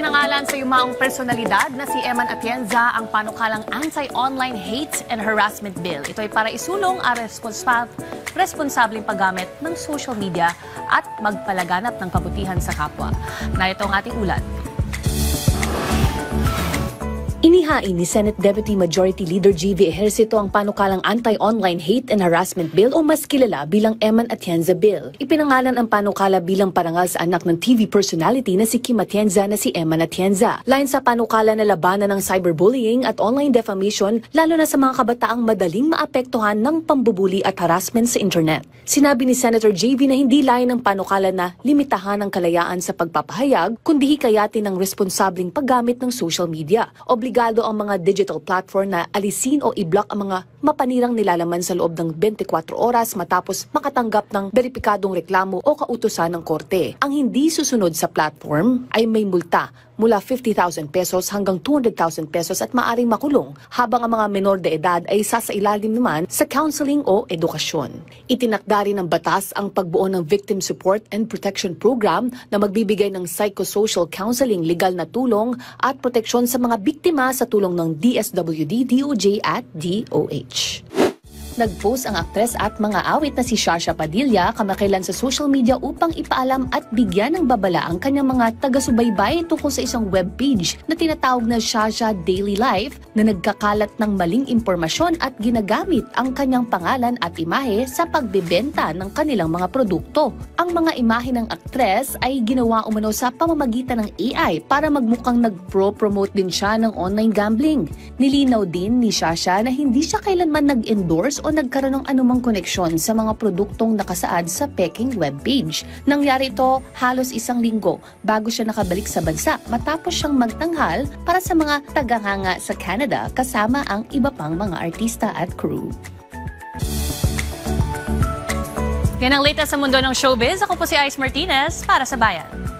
Ipinangalan sa yumaong personalidad na si Eman Atienza ang panukalang Anti-Online Hate and Harassment Bill. Ito ay para isulong ang responsableng paggamit ng social media at magpalaganap ng kabutihan sa kapwa. Narito ang ating ulat. Inihain ni Senate Deputy Majority Leader G.V. Ejercito ang panukalang Anti-Online Hate and Harassment Bill o mas kilala bilang Eman Atienza Bill. Ipinangalan ang panukala bilang parangal sa anak ng TV personality na si Kim Atienza na si Eman Atienza. Layon sa panukala na labanan ng cyberbullying at online defamation lalo na sa mga kabataang madaling maapektuhan ng pambubuli at harassment sa internet. Sinabi ni Senator J.V. na hindi layon ng panukala na limitahan ang kalayaan sa pagpapahayag kundi hikayatin ng responsableng paggamit ng social media. Obligado ang mga digital platform na alisin o i-block ang mga mapanirang nilalaman sa loob ng 24 oras matapos makatanggap ng beripikadong reklamo o kautusan ng korte. Ang hindi susunod sa platform ay may multa mula 50,000 pesos hanggang 200,000 pesos at maaring makulong, habang ang mga menor de edad ay sasailalim naman sa counseling o edukasyon. Itinakda rin ng batas ang pagbuo ng Victim Support and Protection Program na magbibigay ng psychosocial counseling, legal na tulong at proteksyon sa mga biktima sa tulong ng DSWD, DOJ at DOH. Nag-post ang aktres at mga awit na si Shasha Padilla kamakailan sa social media upang ipaalam at bigyan ng babala ang kanyang mga taga-subaybay tungkol sa isang webpage na tinatawag na Shasha Daily Life na nagkakalat ng maling impormasyon at ginagamit ang kanyang pangalan at imahe sa pagbebenta ng kanilang mga produkto. Ang mga imahe ng aktres ay ginawa umano sa pamamagitan ng AI para magmukhang nag-promote din siya ng online gambling. Nilinaw din ni Shasha na hindi siya kailanman nag-endorse o nagkaroon ng anumang koneksyon sa mga produktong nakasaad sa peking webpage. Nangyari ito halos isang linggo bago siya nakabalik sa bansa matapos siyang magtanghal para sa mga tagahanga sa Canada kasama ang iba pang mga artista at crew. Yan ang latest sa mundo ng showbiz. Ako po si Ice Martinez para sa Bayan.